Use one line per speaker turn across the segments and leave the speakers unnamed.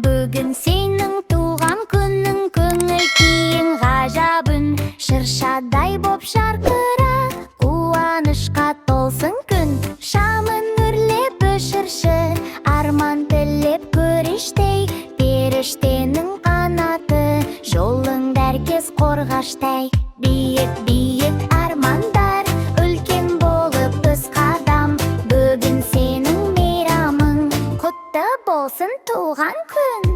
Бүгін сенің туған күнің, көңіл күйің ғажабын, шыршадай боп жарқыра, қуанышқа толсын күн. Шамын үрлеп өшірші, арман тілеп көрештей, періштенің қанаты, жолыңды әркез қорғаштай. Биік-биік армандар, үлкен болып өз қадам. Бүгін сенің мейрамың, құтты болсын туған күн.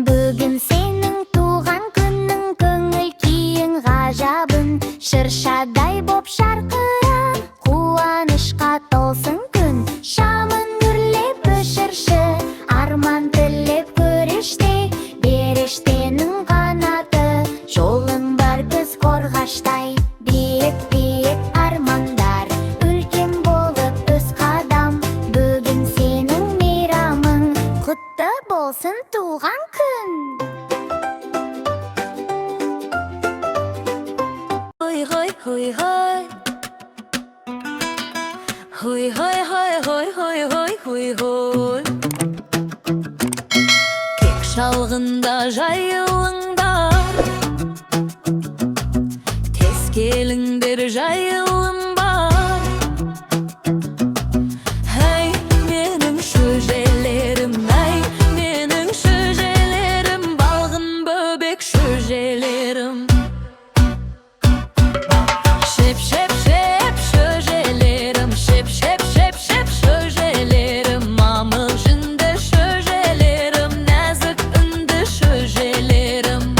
Бүгін сенің туған күнің, көңіл күйің ғажабын, шыршадай боп жарқыра, қуанышқа толсын күн. Шамын үрлеп өшірші, арман тілеп көрештей, періштенің қанаты, жолың бар күз қорғаштай. Биік-биік армандар, үлкен болып өз қадам. Бүгін сенің мейрамың, құтты болсын туған күн.
Hoi hoi hoi hoi, hoi hoi hoi hoi hoi hoi hoi hoi. Kek şalğında jayılыңдар, tez kelіңдер жайылым бар. Hey менің шөжелерім, ай менің шөжелерім, балғын бөбек шөжелерім. Şep şep şep şöjelerim, şep şep şep şep şöjelerim, mamıl jünde şöjelerim, nazik ündü şöjelerim.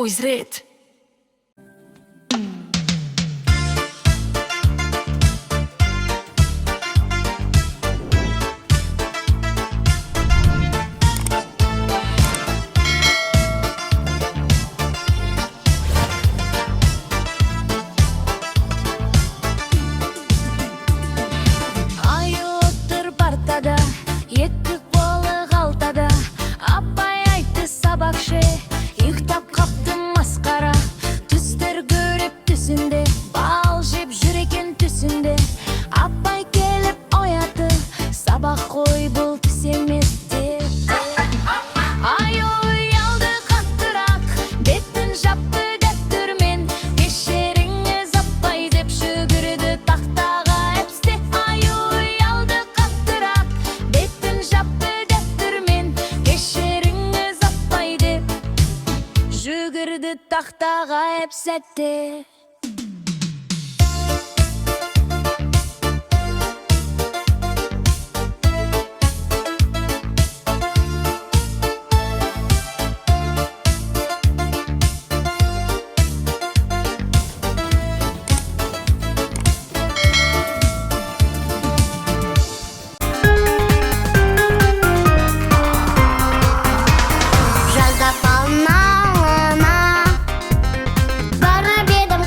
Boys Red. Аю отыр партада, екі қолы қалтада. Апай айтты сабақшы, ұйықтап қапты масқара. Түстер көріп түсінде, бал жеп жүр екен түсінде. Апай келіп оятты, сабақ қой бұл түс емес деп. Аю ұялды қаттырақ, бетін жапты дәптірмен. Кешіріңіз апай деп жүгірді тақтаға әпсте. Аю ұялды қаттырақ, бетін жапты дәптірмен. Кешіріңіз апай деп жүгірді тақтаға әпсәтте.
Жазда балын алына барып едім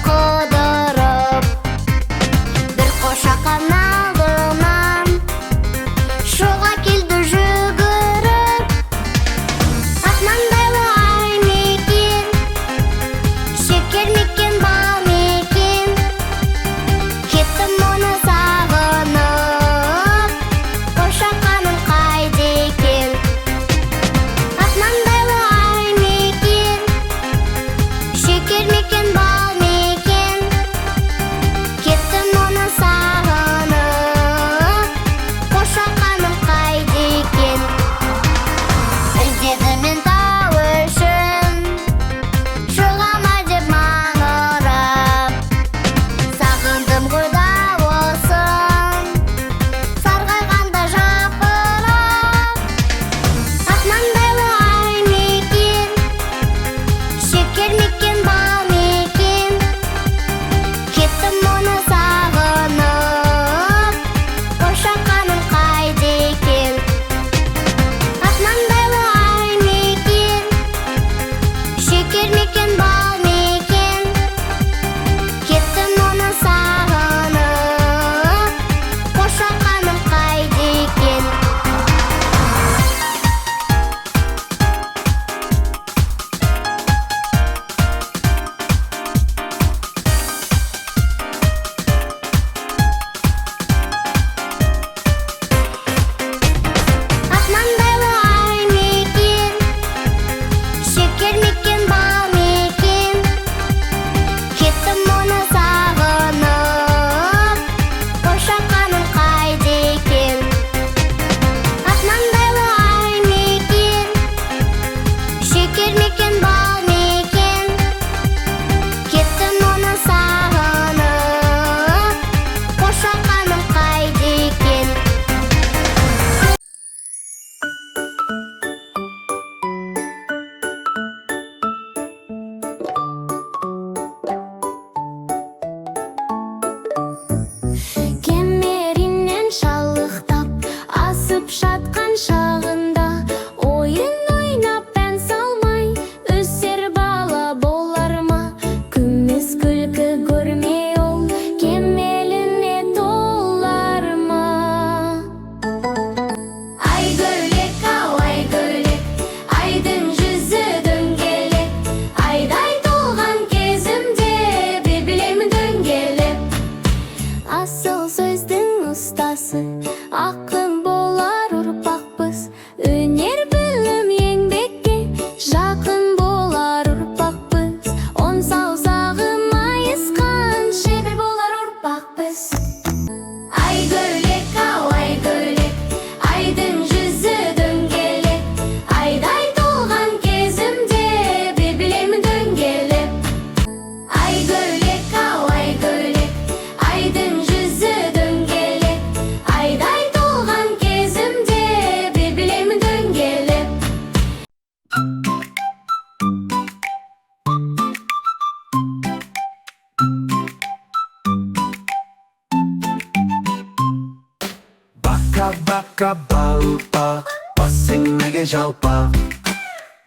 바카 바우박 버싱 내게 жалпак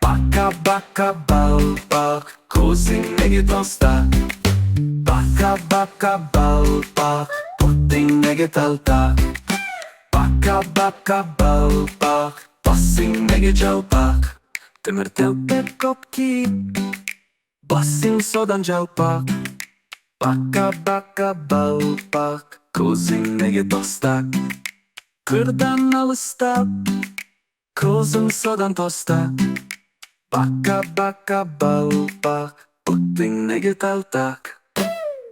바카 바카 바우박 고생 내게 도스타 바카 바카 바우박 puting 내게 달다 바카 바카 바우박 버싱 내게 жалпак теміртел пепкопки 버싱 содан жалпак 바카 바카 바우박 고생 내게 достак кырдан алыстап көзің содан тостак 바카 바카 바우박 puting 내게 달딱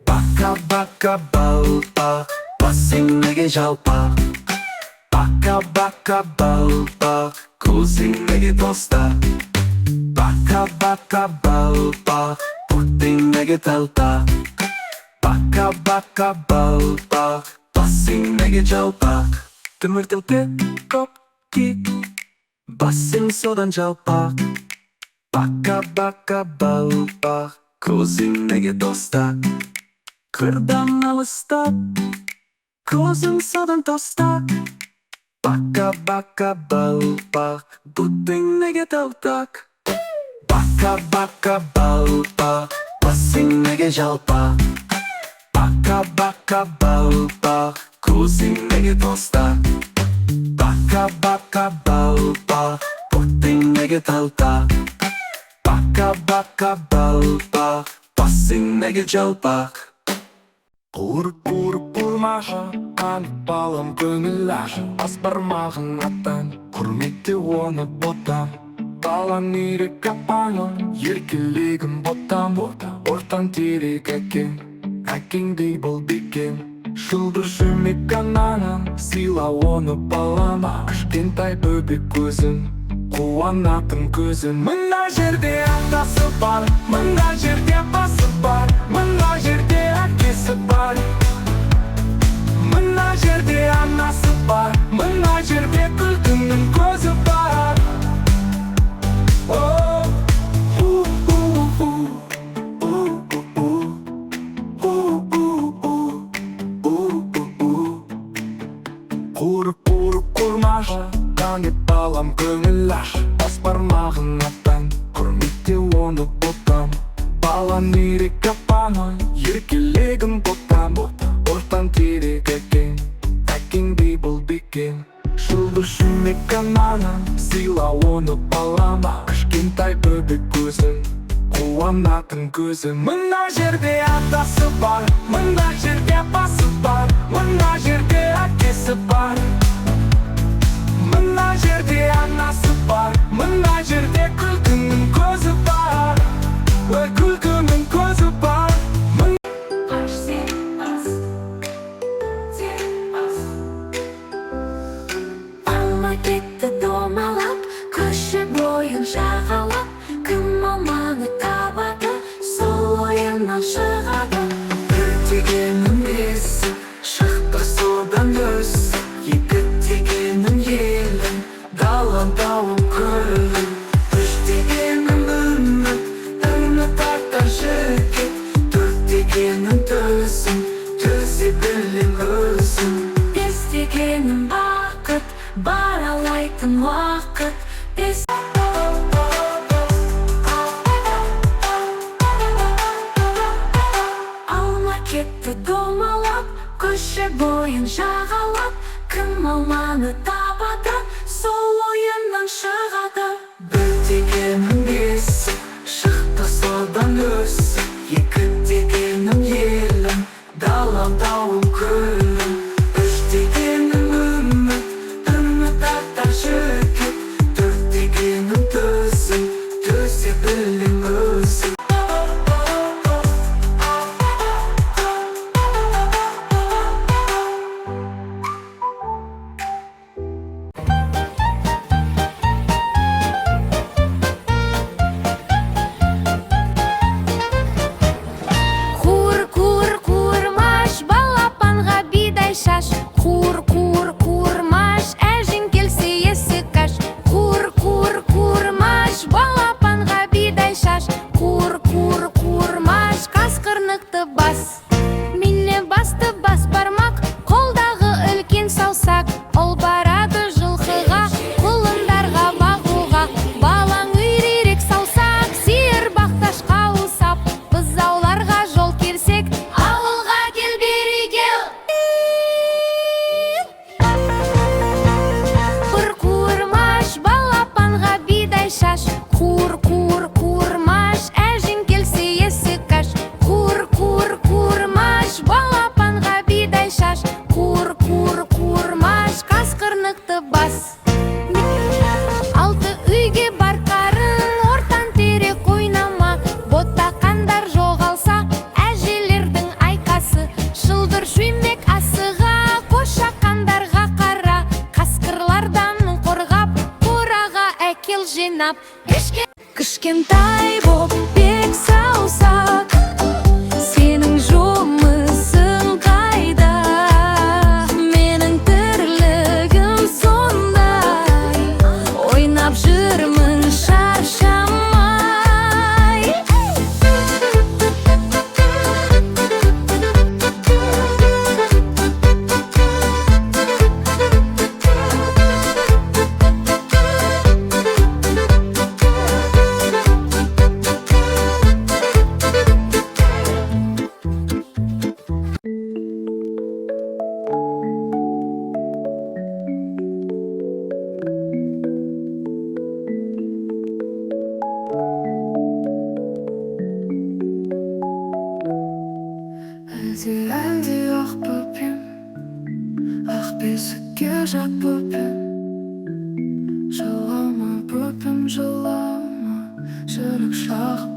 바카 바카 바우박 버싱 내게 жалпак 바카 바카 바우박 고생 내게 достак 바카 바카 바우박 puting 내게 달딱 바카 바카 바우박 버싱 내게 жалпак теміртел пепкопки 버싱 содан жалпак 바카 바카 바우박 고생 내게 достак кырдан алыстап көзің содан тостак 바카 바카 바우박 puting 내게 달딱 바카 바카 바우박 버싱 내게 жалпак 바카 바카 바우박 고생 내게 достак 바카 바카 바우박 puting 내게 달딱 바카 바카 바우박 버싱 내게 жалпак
Ұрып ұрмашы, қанып балым көңіл ашы Бас бармағын аттан, құрметте оны ботам Балан ирек апаңы, еркелігін ботам Ортан терек әкеңдей бол бекем Жұлдыз жүрмек анаңын, сыйла оны балама Кішкентай бөбек көзін, қуанатын көзін Мына жерде атасы бар, мына жерде басы бар Мына жерде әкесі бар Мына жерде анасы бар Мына жерде күлкінің көзі бар Ұрып құрмашы, қанет балам көңіл аш Бас бармағын аттан, құрметте оны ботам Балан ирек апаңы, еркелегін ботам Ортан терек әкеңдей бол бекем Жұлдыз жүрмек анаңын, сыйла оны балама Кішкентай бөбек көзін, қуанатын көзін Мына жерде атасы бар, мына жерде басы бар Мына жерде әкесі бар Мына жерде анасы бар, мына жерде күлкінің көзі бар Күлкінің көзі бар
Алма кетті домалап, көше бойын жағалап Кім алманы табады, сол ойынан шығады
Bir degenin есі, шықты содан өсі Екі дегенің елін, даландауын көлін Үш дегенің үміт артар жігіт Төрт дегенің төзім, төзе білің өзің
Бес дегенім бақыт, баралайтын уақыт Бес Алма кетті домалап, көше бойын жағалап Кім алманы табады, сол ойынан шығады
Bir degenin есі, шықты содан өсі Екі дегенің елін, даландауын көлін Үш дегенің үміт артар жігіт Төрт дегенің төзім, төзе білің өзің
ойнап кішкентай боп бек саусақ сенің жұмысың қайда менің тірлігім сондай ойнап жүрмін шаршамай
әлде ақ бөпем ақ бесікке жат бөпем жылама бөпем жылама жүрек шақ